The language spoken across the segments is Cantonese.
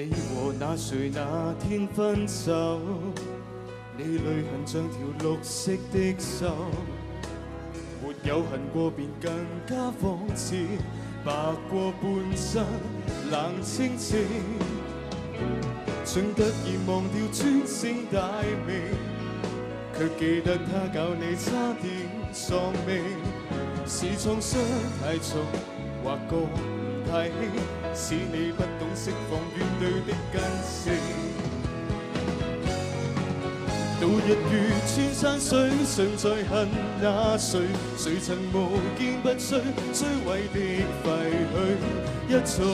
你和那誰那天分手，你淚痕像條綠色的銹，沒有恨過便更加仿似，白過半生冷清清，竟突然忘掉尊姓大名，卻記得他教你差點喪命，是創傷太重或過太輕，使你不懂釋放怨對的根性。度日如穿山水，常在恨那誰？誰曾無堅不摧，摧毀的廢墟，一早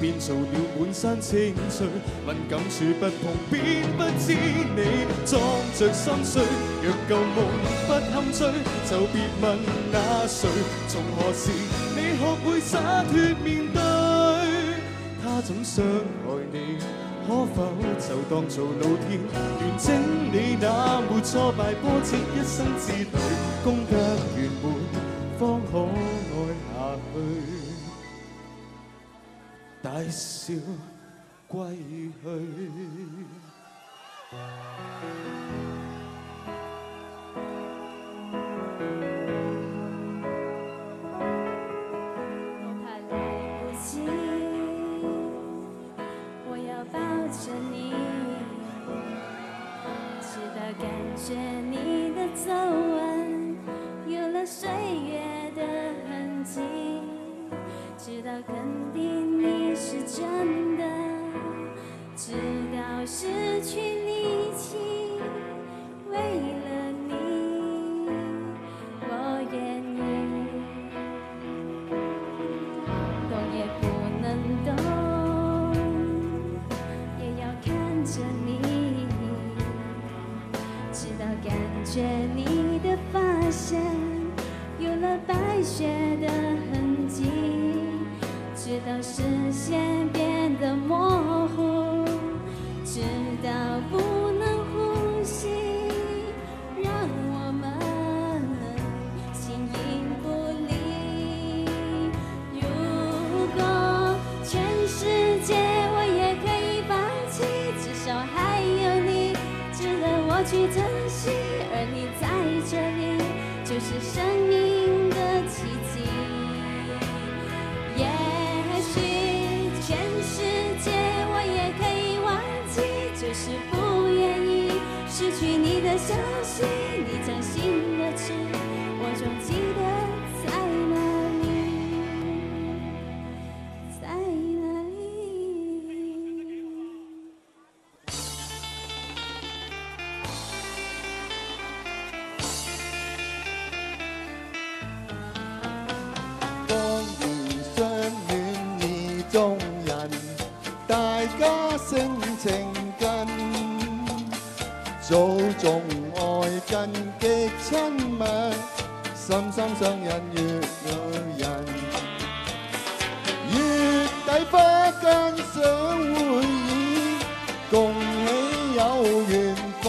便做了滿山青翠。敏感處不碰，便不知你裝着心碎。若舊夢不堪追，就別問那誰？從何時你學會灑脫面對？他總傷害你，可否就當做老天完整你那沒挫敗波折一生之旅，功德圓滿方可愛下去，大笑歸去。感觉你的皱纹有了岁月的痕迹，知道肯定你是真的，知道失去力气，为了你我愿意，动也不能动，也要看着你，直到感觉你的发线有了白雪的痕迹，直到视线变得模糊，直到不能呼吸，让我们形影不离。如果全世界我也可以放弃，至少还有你值得我去珍惜，而你在这里就是生命的奇迹。也许全世界我也可以忘记，就是不愿意失去你的消息，你掌心的痣我总记得在哪里，在哪里。眾人，大家性情近，早種愛近極親密，心心相印越愛人。月底花間想會議，共喜有緣分，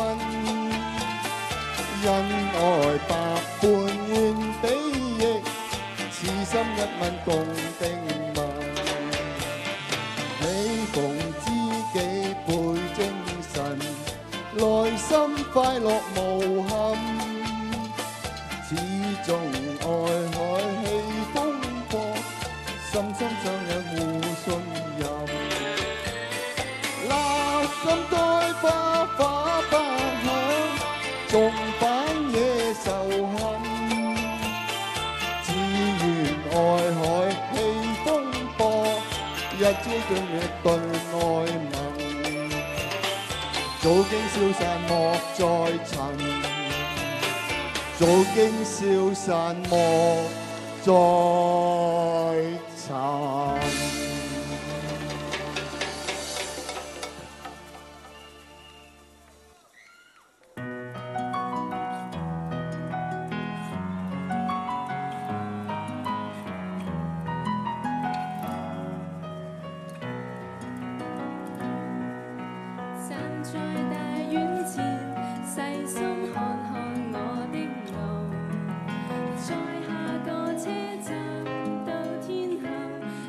恩愛百般願比翼，此心一吻共定盟。每逢知己倍精神，內心快樂無憾。始終愛海氣風波，心心相印互信任。立心待花花不響，縱反野仇恨。只願愛海氣風波，一朝將一對愛盟，早經消散莫再尋，早經消散莫再尋。在大院前，細心看看我的路，在下個車站到天后，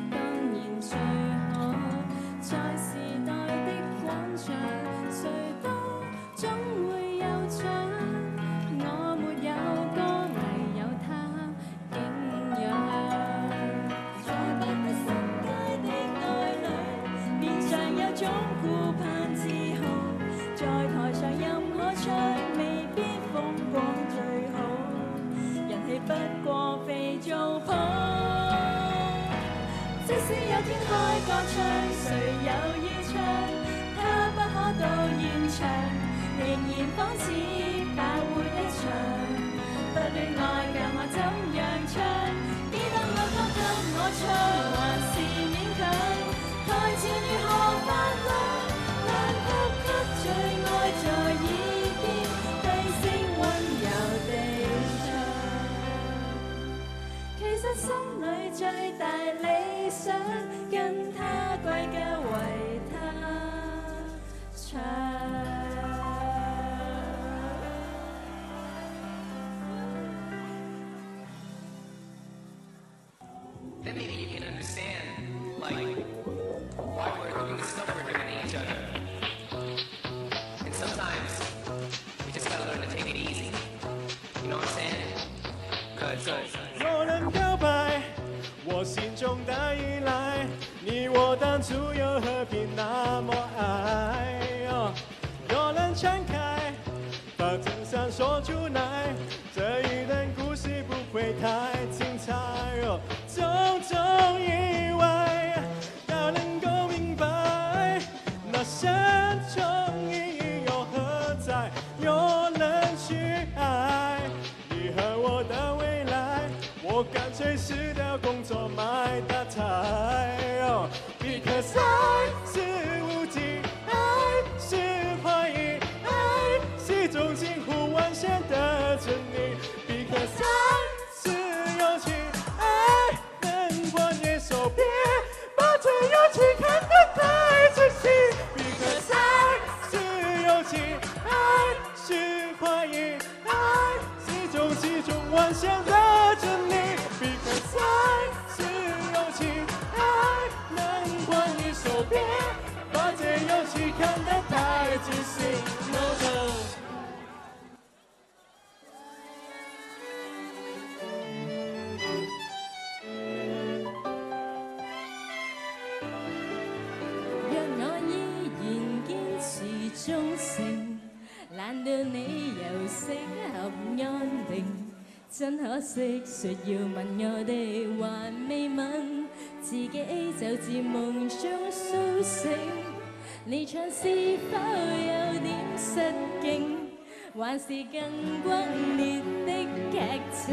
當然仿似白活一場，不戀愛教我怎樣唱，記得我歌給我唱，還是勉強，台前如何發亮，兩呼吸最愛在耳邊，低聲溫柔地唱。其實心裏最大理想，跟他歸家為他唱。Then maybe you can understand, like, why we're doing the stuff we're doing to each other. And sometimes we just gotta learn to take it easy. You know what I'm saying? Cause 若能告白，我心中的依赖，你我当初又何必那么爱？若能敞开，把真相说出来，这一段故事不会太精彩。种种意外，要能够明白，那深重意义又何在？又能去爱你和我的未来，我干脆辞掉工作买大台。Because 爱是无尽，爱是怀疑，爱是一种近乎完全的真理。Because 爱是友情，爱能关接受别，把这友情看得太仔细。Because 爱是友情，爱是怀疑，爱是一种完全的真理。Because 爱是友情，爱能关接受别，把这友情看得太仔细。No no。若我依然堅持忠誠，難道你又適合安定？真可惜，說要吻我哋還未吻，自己就自夢中甦醒。離場是否有點失敬，還是更轟烈的劇情？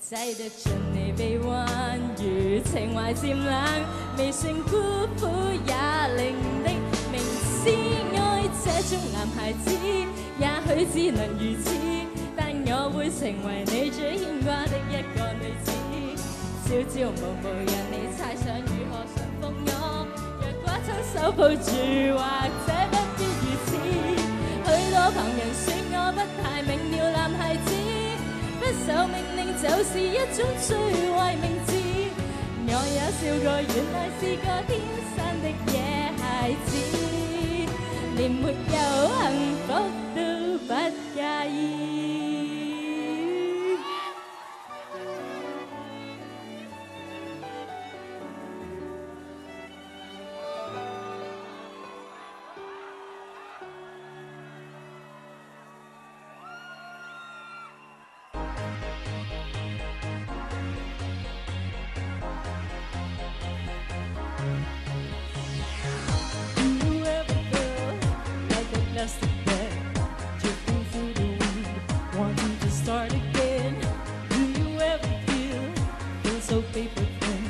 擠得進你臂彎，如情懷漸冷，未算孤苦也伶仃。明知愛這種男孩子，也許只能如此，但我會成為你最牽掛的一個女子。朝朝暮暮讓你猜想如何馴服我，若果親手抱住，或者不必如此。許多旁人說我不太明了男孩子，不受命令就是一種最壞名字。我也笑過，原來是個天生的野孩子，連沒有幸福都不介意。plastic bag, drifting through the wind, wanting to start again. Do you ever feel so paper thin,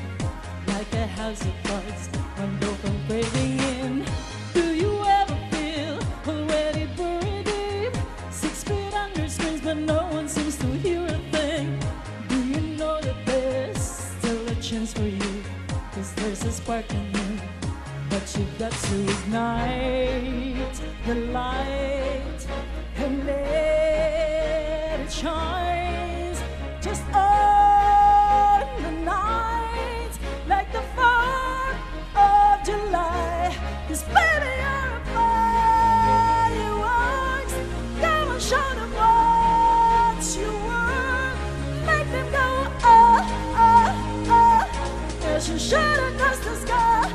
like a house of cards, one door from breaking in? Do you ever feel already buried deep, 6 feet under screens, but no one seems to hear a thing? Do you know that there's still a chance for you, 'cause there's a spark in you, but you've got to ignite the light and let it shine just on the night, like the 4th of July. 'Cause baby, you're a fireworks. Come on, show them what you want. Make them go oh oh oh as you shoot across the sky.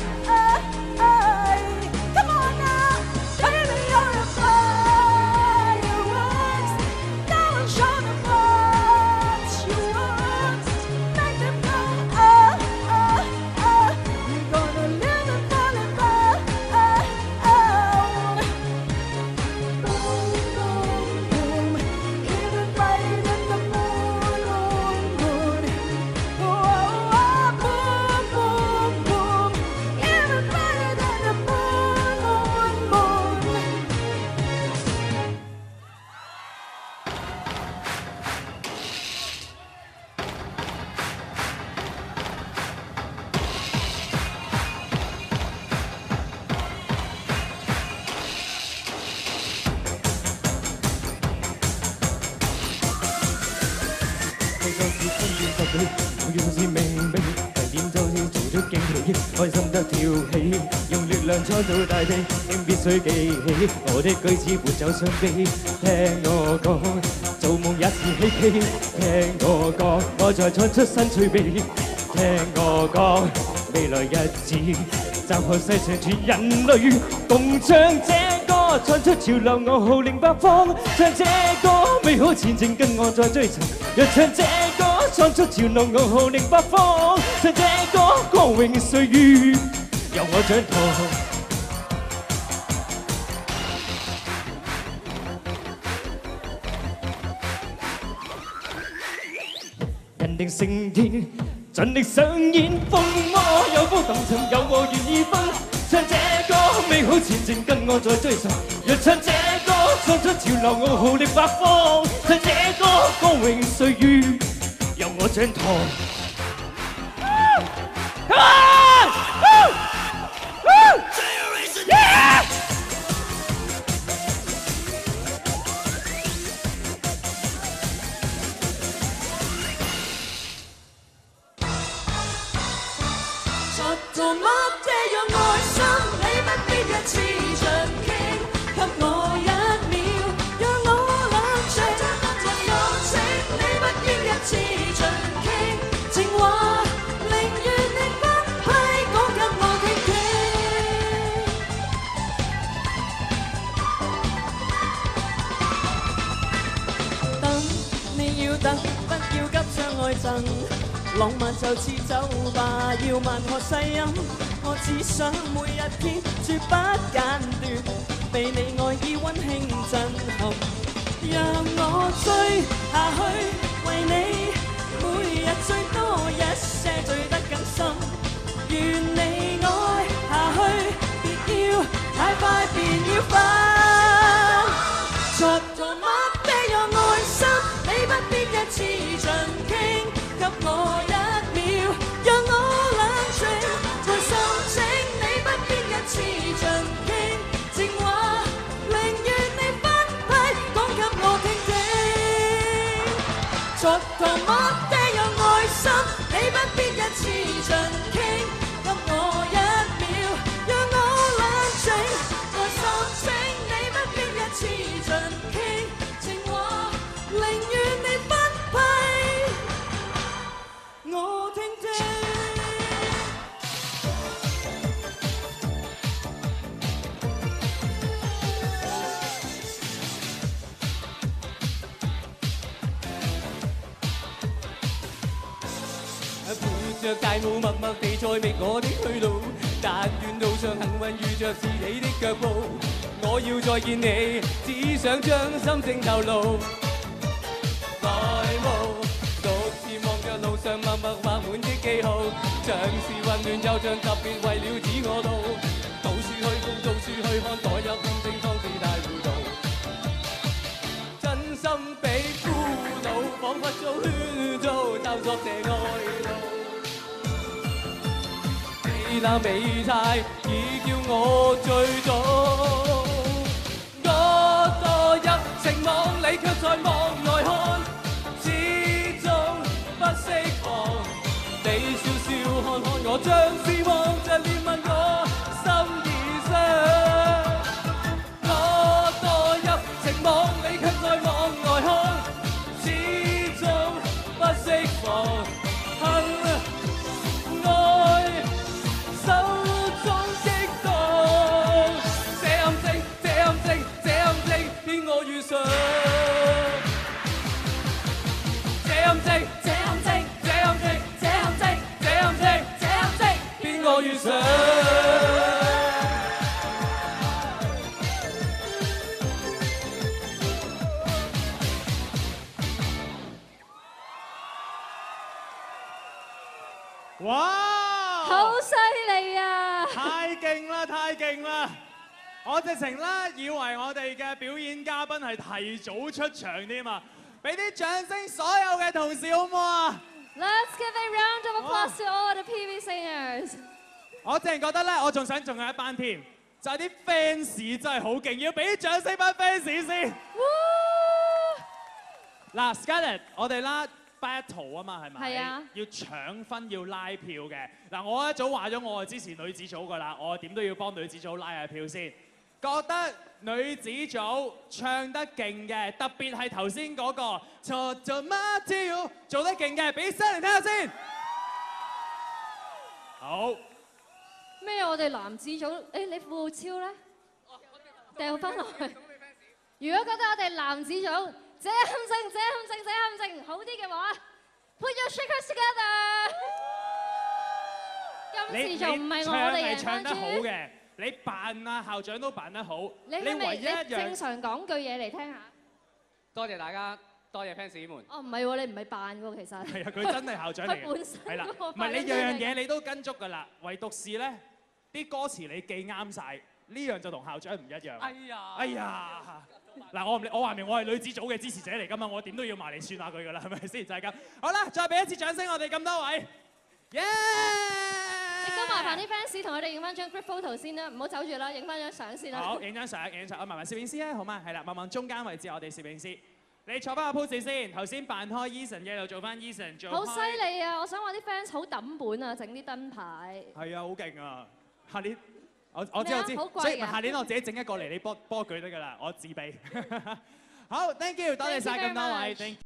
Come on now, baby, you're a fireworks. Now and show them what you want. 是身邊實際，我要是明明係點就要做出驚喜，開心得跳起，用力量創造大地，請必須記起，我的句子沒有傷悲，聽我講，做夢也是希冀，聽我講，我在創出新趣味，聽我講，未來日子。集合世上全人類，共唱這歌，唱出潮流，我號令北方。唱這歌，美好前程跟我再追尋。若唱這歌，唱出潮流，我號令北方。唱這歌，光榮歲月由我掌舵。人定勝天。盡力上演，風魔有風同尋，有我願意分。唱這歌，美好前程跟我再追尋。若唱這歌，唱出潮流，我號令北方。唱這歌，光榮歲月由我掌舵。做乜這樣愛心？你不必一次盡傾，給我1秒，讓我冷靜。這感情你不應一次盡傾，情話寧願你不批，講給我聽聽。等你要等，不要急將愛憎。浪漫就似酒吧，要慢學細飲。我只想每一天絕不間斷，被你愛意溫馨震撼。讓我追下去，為你每日追多一些，追得更深。願你愛下去，別要太快，便要分。作到乜這樣愛心，你不必一次盡傾。給我1秒，讓我冷靜，在心情你不必一次盡傾，情話寧願你分批，講給我聽聽。作到乜這樣愛心，你不必一次盡傾，給我1秒，讓我冷靜，在心情你不必一次盡傾，情話寧願你分批。我聽聽。伴着大霧，默默地在覓我的去路。但願路上幸運遇着自己的腳步。我要再見你，只想將心聲透露。來無。路上默默畫滿的記號，像是混亂又像特別為了指我路。到處去逛，到處去看，所有風景方是太糊塗。真心比孤島，彷彿做圈套，就作這愛路。你那美態已叫我醉倒，我墮入情網裏，卻在網內看。不釋放，你笑笑看看我，像是望着憐憫我心已傷。我墮入情網，你卻在網外看，始終不釋放。恨愛手中激動，這暗靜，這暗靜，這暗靜，偏我遇上。這暗靜。我遇上，哇！好犀利啊！太勁啦，太勁啦！我直情啦，以為我哋嘅表演嘉賓係提早出場添啊！俾啲掌聲，所有嘅同事好唔好啊？ Let's give a round of applause to all the PV singers。我淨係覺得咧，我仲有一班添，就係啲 fans 真係好勁，要俾啲掌聲班 fans 先。嗱 ，Scarlett，我哋啦 battle 啊嘛，係咪？係啊。要搶分，要拉票嘅。嗱，我一早話咗我係支持女子組㗎啦，我點都要幫女子組拉下票先。覺得女子組唱得勁嘅，特別係頭先嗰個錯咗乜跳做得勁嘅，俾聲嚟聽下先。好。咩？我哋男子組，誒你傅超咧？掉翻落去。如果覺得我哋男子組這堪稱好啲嘅話 ，Put your shakers together。今次仲唔係我哋贏唱得好嘅，你扮啊校長都扮得好。你係咪唯一一樣你正常講句嘢嚟聽下？多謝大家，多謝 fans 們。哦，唔係喎，你唔係扮喎，其實。係啊，佢真係校長嚟嘅。佢本身係啦，嗰個唔係你樣樣嘢你都跟足㗎啦，唯獨是咧啲歌詞你記啱晒，呢樣就同校長唔一樣。哎呀！嗱，我話明我係女子組嘅支持者嚟㗎嘛，我點都要埋嚟算下佢㗎啦，係咪先？就係咁。好啦，再俾一次掌聲，我哋咁多位。耶！亦都麻煩啲 fans 同我哋影翻張 group photo 先啦，唔好走住啦，影翻張相先啦。好，影張相，影相。我麻煩攝影師啊，好嗎？係啦，望中間位置，我哋攝影師。你坐翻個 pose 先，頭先扮開 Eason 嘅，又做翻 Eason 做。好犀利啊！我想話啲 fans 好抌本啊，整啲燈牌。係啊，好勁啊！下年我知，好貴㗎所以下年我自己整一個嚟，你幫佢得㗎啦，我自備。好 ，thank you，多謝晒咁多位，thank you。